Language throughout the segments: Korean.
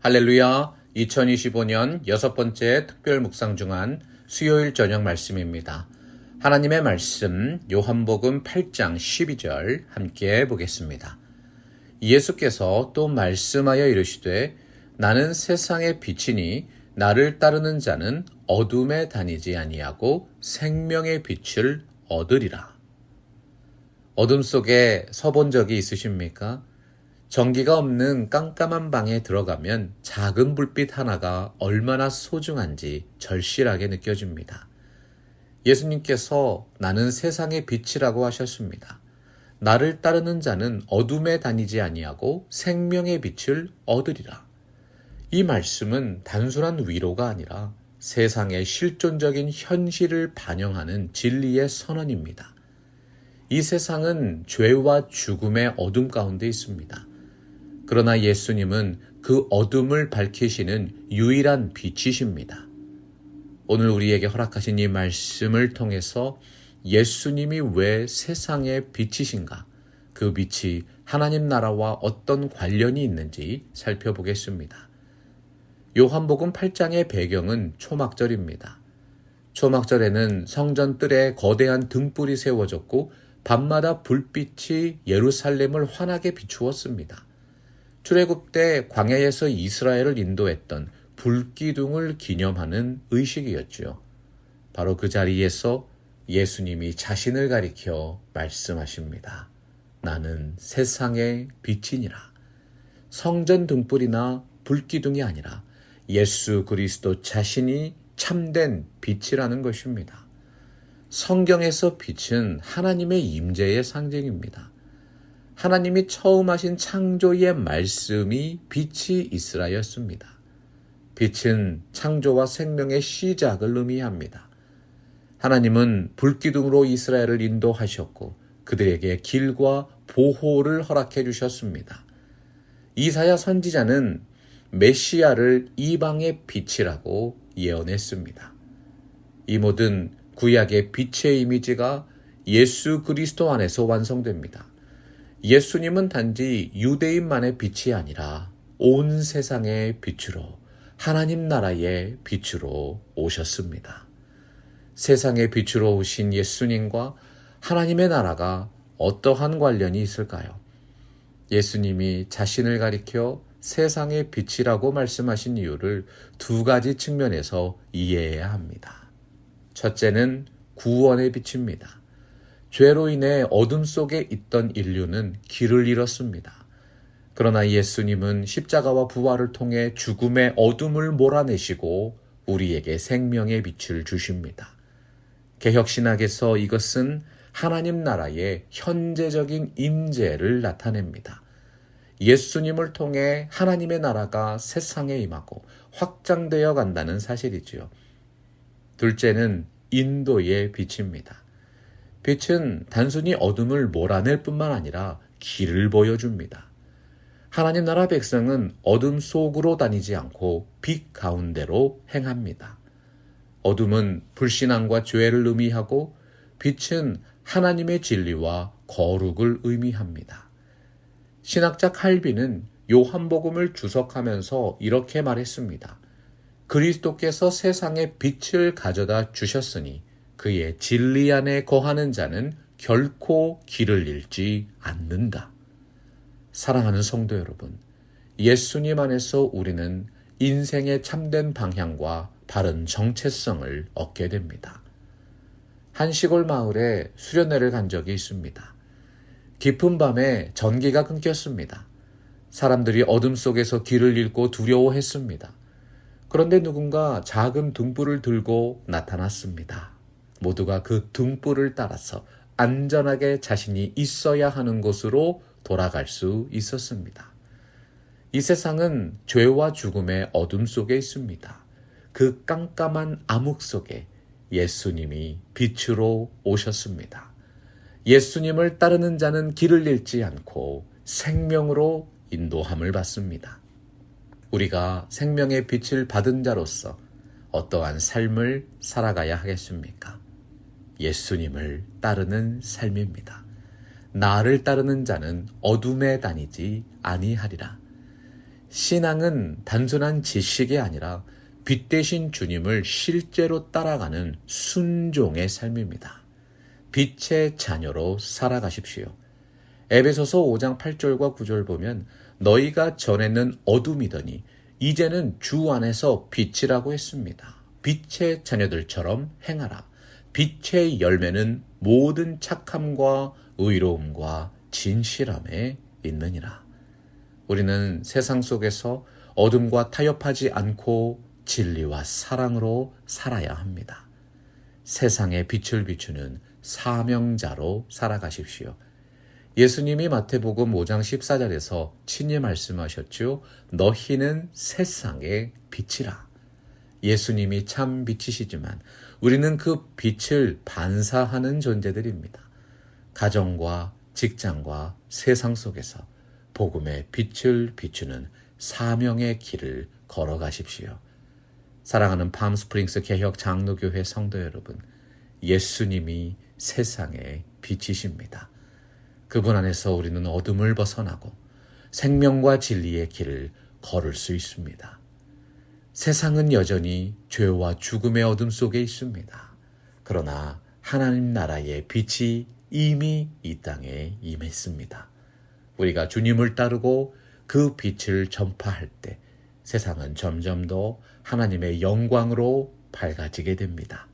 할렐루야. 2025년 여섯 번째 특별 묵상 중한 수요일 저녁 말씀입니다. 하나님의 말씀 요한복음 8장 12절 함께 보겠습니다. 예수께서 또 말씀하여 이르시되 나는 세상의 빛이니 나를 따르는 자는 어둠에 다니지 아니하고 생명의 빛을 얻으리라. 어둠 속에 서본 적이 있으십니까? 전기가 없는 깜깜한 방에 들어가면 작은 불빛 하나가 얼마나 소중한지 절실하게 느껴집니다. 예수님께서 나는 세상의 빛이라고 하셨습니다. 나를 따르는 자는 어둠에 다니지 아니하고 생명의 빛을 얻으리라. 이 말씀은 단순한 위로가 아니라 세상의 실존적인 현실을 반영하는 진리의 선언입니다. 이 세상은 죄와 죽음의 어둠 가운데 있습니다. 그러나 예수님은 그 어둠을 밝히시는 유일한 빛이십니다. 오늘 우리에게 허락하신 이 말씀을 통해서 예수님이 왜 세상의 빛이신가, 그 빛이 하나님 나라와 어떤 관련이 있는지 살펴보겠습니다. 요한복음 8장의 배경은 초막절입니다. 초막절에는 성전 뜰에 거대한 등불이 세워졌고 밤마다 불빛이 예루살렘을 환하게 비추었습니다. 출애굽 때 광야에서 이스라엘을 인도했던 불기둥을 기념하는 의식이었죠. 바로 그 자리에서 예수님이 자신을 가리켜 말씀하십니다. 나는 세상의 빛이니라. 성전 등불이나 불기둥이 아니라 예수 그리스도 자신이 참된 빛이라는 것입니다. 성경에서 빛은 하나님의 임재의 상징입니다. 하나님이 처음 하신 창조의 말씀이 빛이 있으라였습니다. 빛은 창조와 생명의 시작을 의미합니다. 하나님은 불기둥으로 이스라엘을 인도하셨고 그들에게 길과 보호를 허락해 주셨습니다. 이사야 선지자는 메시아를 이방의 빛이라고 예언했습니다. 이 모든 구약의 빛의 이미지가 예수 그리스도 안에서 완성됩니다. 예수님은 단지 유대인만의 빛이 아니라 온 세상의 빛으로 하나님 나라의 빛으로 오셨습니다. 세상의 빛으로 오신 예수님과 하나님의 나라가 어떠한 관련이 있을까요? 예수님이 자신을 가리켜 세상의 빛이라고 말씀하신 이유를 두 가지 측면에서 이해해야 합니다. 첫째는 구원의 빛입니다. 죄로 인해 어둠 속에 있던 인류는 길을 잃었습니다. 그러나 예수님은 십자가와 부활을 통해 죽음의 어둠을 몰아내시고 우리에게 생명의 빛을 주십니다. 개혁신학에서 이것은 하나님 나라의 현재적인 임재를 나타냅니다. 예수님을 통해 하나님의 나라가 세상에 임하고 확장되어 간다는 사실이지요. 둘째는 인도의 빛입니다. 빛은 단순히 어둠을 몰아낼 뿐만 아니라 길을 보여줍니다. 하나님 나라 백성은 어둠 속으로 다니지 않고 빛 가운데로 행합니다. 어둠은 불신앙과 죄를 의미하고 빛은 하나님의 진리와 거룩을 의미합니다. 신학자 칼빈은 요한복음을 주석하면서 이렇게 말했습니다. 그리스도께서 세상에 빛을 가져다 주셨으니 그의 진리 안에 거하는 자는 결코 길을 잃지 않는다. 사랑하는 성도 여러분, 예수님 안에서 우리는 인생의 참된 방향과 바른 정체성을 얻게 됩니다. 한 시골 마을에 수련회를 간 적이 있습니다. 깊은 밤에 전기가 끊겼습니다. 사람들이 어둠 속에서 길을 잃고 두려워했습니다. 그런데 누군가 작은 등불을 들고 나타났습니다. 모두가 그 등불을 따라서 안전하게 자신이 있어야 하는 곳으로 돌아갈 수 있었습니다. 이 세상은 죄와 죽음의 어둠 속에 있습니다. 그 깜깜한 암흑 속에 예수님이 빛으로 오셨습니다. 예수님을 따르는 자는 길을 잃지 않고 생명으로 인도함을 받습니다. 우리가 생명의 빛을 받은 자로서 어떠한 삶을 살아가야 하겠습니까? 예수님을 따르는 삶입니다. 나를 따르는 자는 어둠에 다니지 아니하리라. 신앙은 단순한 지식이 아니라 빛 대신 주님을 실제로 따라가는 순종의 삶입니다. 빛의 자녀로 살아가십시오. 에베소서 5장 8절과 9절 보면 너희가 전에는 어둠이더니 이제는 주 안에서 빛이라고 했습니다. 빛의 자녀들처럼 행하라. 빛의 열매는 모든 착함과 의로움과 진실함에 있느니라. 우리는 세상 속에서 어둠과 타협하지 않고 진리와 사랑으로 살아야 합니다. 세상에 빛을 비추는 사명자로 살아가십시오. 예수님이 마태복음 5장 14절에서 친히 말씀하셨죠. 너희는 세상의 빛이라. 예수님이 참 빛이시지만 우리는 그 빛을 반사하는 존재들입니다. 가정과 직장과 세상 속에서 복음의 빛을 비추는 사명의 길을 걸어가십시오. 사랑하는 팜스프링스 개혁 장로교회 성도 여러분, 예수님이 세상의 빛이십니다. 그분 안에서 우리는 어둠을 벗어나고 생명과 진리의 길을 걸을 수 있습니다. 세상은 여전히 죄와 죽음의 어둠 속에 있습니다. 그러나 하나님 나라의 빛이 이미 이 땅에 임했습니다. 우리가 주님을 따르고 그 빛을 전파할 때 세상은 점점 더 하나님의 영광으로 밝아지게 됩니다.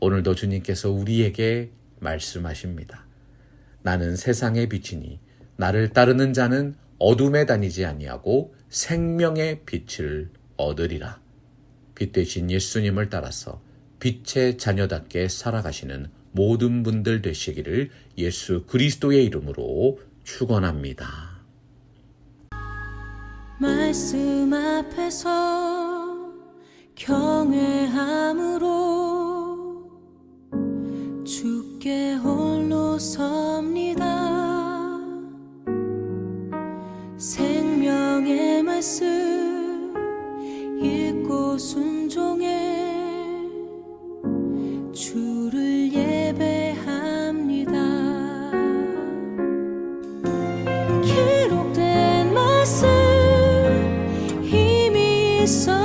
오늘도 주님께서 우리에게 말씀하십니다. 나는 세상의 빛이니 나를 따르는 자는 어둠에 다니지 아니하고 생명의 빛을 얻으리라. 빛 대신 예수님을 따라서 빛의 자녀답게 살아가시는 모든 분들 되시기를 예수 그리스도의 이름으로 축원합니다. 말씀 앞에서 경외함으로 주께 홀로 섭니다. 생명의 말씀 읽고 순종해 주를 예배합니다. 기록된 말씀 힘이 있어